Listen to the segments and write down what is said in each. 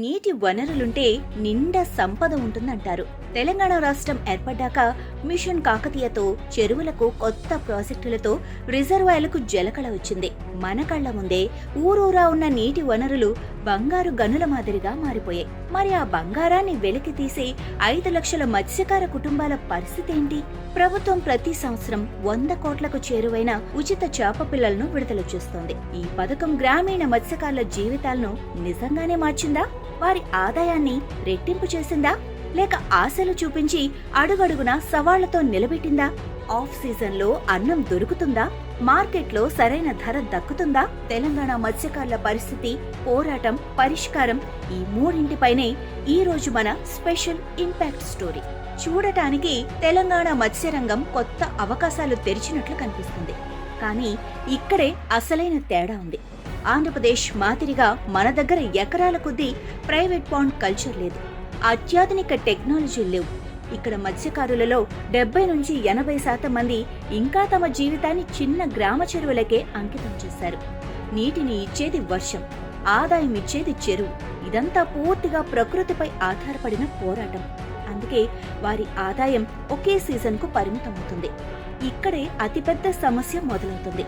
నీటి వనరులుంటే నిండా సంపద ఉంటుందంటారు. తెలంగాణ రాష్ట్రం ఏర్పడ్డాక మిషన్ కాకతీయతో చెరువులకు కొత్త ప్రాజెక్టులతో రిజర్వాయర్లకు జలకళ వచ్చింది. మన కళ్ల ముందే ఊరూరా ఉన్న నీటి వనరులు బంగారు గనుల మాదిరిగా మారిపోయాయి. మరి ఆ బంగారాన్ని వెలికి తీసి 5 లక్షల మత్స్యకార కుటుంబాల పరిస్థితి ఏంటి? ప్రభుత్వం ప్రతి సంవత్సరం 100 కోట్లకు చేరువైన ఉచిత చేప పిల్లలను విడుదల చేస్తోంది. ఈ పథకం గ్రామీణ మత్స్యకారుల జీవితాలను నిజంగానే మార్చిందా? వారి ఆదాయాన్ని రెట్టింపు చేసిందా? లేక ఆశలు చూపించి అడుగడుగునా సవాళ్లతో నిలబెట్టిందా? ఆఫ్ సీజన్లో అన్నం దొరుకుతుందా? మార్కెట్లో సరైన ధర దక్కుతుందా? తెలంగాణ మత్స్యకారుల పరిస్థితి, పోరాటం, పరిష్కారం ఈ మూడింటిపైనే ఈ రోజు మన స్పెషల్ ఇంపాక్ట్ స్టోరీ. చూడటానికి తెలంగాణ మత్స్యరంగం కొత్త అవకాశాలు తెరిచినట్లు కనిపిస్తుంది. కానీ ఇక్కడే అసలైన తేడా ఉంది. ఆంధ్రప్రదేశ్ మాదిరిగా మన దగ్గర ఎకరాల కొద్దీ ప్రైవేట్ పాండ్ కల్చర్ లేదు. అత్యాధునిక టెక్నాలజీ లేవు. ఇక్కడ మత్స్యకారులలో 70 నుంచి 80% మంది ఇంకా తమ జీవితాన్ని చిన్న గ్రామ చెరువులకే అంకితం చేశారు. నీటిని ఇచ్చేది వర్షం, ఆదాయం ఇచ్చేది చెరువు. ఇదంతా పూర్తిగా ప్రకృతిపై ఆధారపడిన పోరాటం. అందుకే వారి ఆదాయం ఒకే సీజన్కు పరిమితమవుతుంది. ఇక్కడే అతిపెద్ద సమస్య మొదలవుతుంది.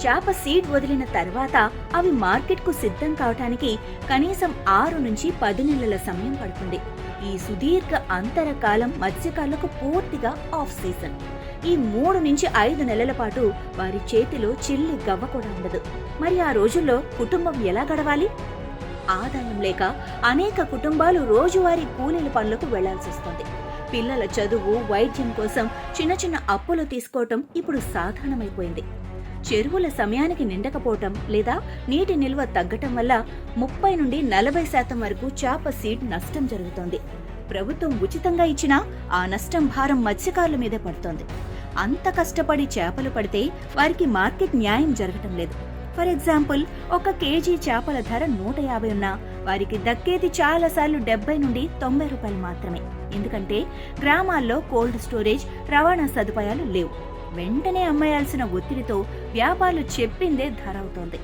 చేప సీడ్ వదిలిన తర్వాత అవి మార్కెట్కు సిద్ధం కావటానికి కనీసం 6 నుంచి 10 నెలల సమయం పడుతుంది. ఈ సుదీర్ఘ అంతరకాలం మత్స్యకారులకు పూర్తిగా ఆఫ్ సీజన్. ఈ 3 నుంచి 5 నెలల పాటు వారి చేతిలో చిల్లి గవ్వ కూడా ఉండదు. మరి ఆ రోజుల్లో కుటుంబం ఎలా గడవాలి? ఆదాయం లేక అనేక కుటుంబాలు రోజువారీ కూలీల పనులకు వెళ్లాల్సి వస్తుంది. పిల్లల చదువు, వైద్యం కోసం చిన్న చిన్న అప్పులు తీసుకోవటం ఇప్పుడు సాధారణమైపోయింది. చెరువుల సమయానికి నిండకపోవటం లేదా నీటి నిల్వ తగ్గటం వల్ల 30 నుండి 40% వరకు చేప సీడ్ నష్టం జరుగుతోంది. ప్రభుత్వం ఉచితంగా ఇచ్చినా ఆ నష్టం భారం మత్స్యకారుల మీదే పడుతోంది. అంత కష్టపడి చేపలు పడితే వారికి మార్కెట్ న్యాయం జరగటం లేదు. ఫర్ ఎగ్జాంపుల్, 1 కేజీ చేపల ధర 150 ఉన్నా వారికి దక్కేది చాలాసార్లు 70 నుండి 90 రూపాయలు మాత్రమే. ఎందుకంటే గ్రామాల్లో కోల్డ్ స్టోరేజ్, రవాణా సదుపాయాలు లేవు. వెంటనే అమ్మేయాల్సిన ఒత్తిడితో వ్యాపారులు చెప్పిందే ధర అవుతోంది.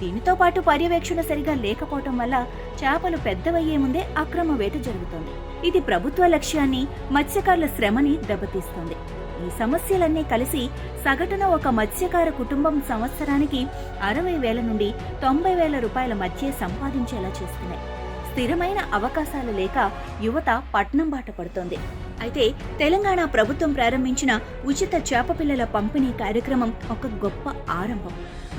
దీనితో పాటు పర్యవేక్షణ సరిగా లేకపోవటం వల్ల చేపలు పెద్దవయ్యే ముందే అక్రమ వేట జరుగుతోంది. ఇది ప్రభుత్వ లక్ష్యాన్ని, మత్స్యకారుల శ్రమని దెబ్బతీస్తోంది. ఈ సమస్యలన్నీ కలిసి సగటున ఒక మత్స్యకార కుటుంబం సంవత్సరానికి 60,000 నుండి 90,000 రూపాయల మధ్య సంపాదించేలా చేస్తున్నాయి. స్థిరమైన అవకాశాలు లేక యువత పట్నం బాట పడుతోంది. అయితే తెలంగాణ ప్రభుత్వం ప్రారంభించిన ఉచిత చేప పిల్లల పంపిణీ కార్యక్రమం ఒక గొప్ప ఆరంభం.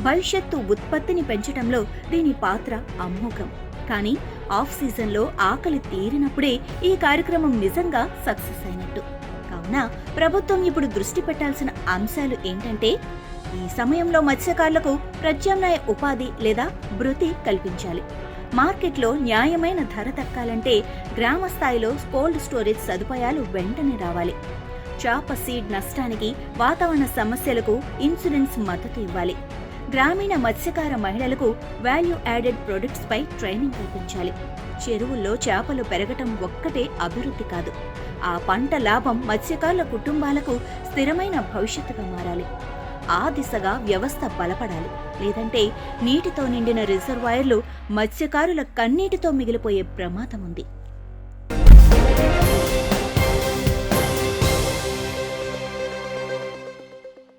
భవిష్యత్తు ఉత్పత్తిని పెంచడంలో దీని పాత్ర అమోఘం. కానీ ఆఫ్ సీజన్లో ఆకలి తీరినప్పుడే ఈ కార్యక్రమం నిజంగా సక్సెస్ అయినట్టు. కావున ప్రభుత్వం ఇప్పుడు దృష్టి పెట్టాల్సిన అంశాలు ఏంటంటే, ఈ సమయంలో మత్స్యకారులకు ప్రత్యామ్నాయ ఉపాధి లేదా భృతి కల్పించాలి. మార్కెట్లో న్యాయమైన ధర దక్కాలంటే గ్రామ స్థాయిలో కోల్డ్ స్టోరేజ్ సదుపాయాలు వెంటనే రావాలి. చేప సీడ్ నష్టానికి, వాతావరణ సమస్యలకు ఇన్సూరెన్స్ మద్దతు ఇవ్వాలి. గ్రామీణ మత్స్యకార మహిళలకు వాల్యూ యాడెడ్ ప్రొడక్ట్స్ పై ట్రైనింగ్ కల్పించాలి. చెరువుల్లో చేపలు పెరగటం ఒక్కటే అభివృద్ధి కాదు. ఆ పంట లాభం మత్స్యకారుల కుటుంబాలకు స్థిరమైన భవిష్యత్తుగా మారాలి. ఆ దిశగా వ్యవస్థ బలపడాలి. లేదంటే నీటితో నిండిన రిజర్వాయర్లు మత్స్యకారుల కన్నీటితో మిగిలిపోయే ప్రమాదం ఉంది.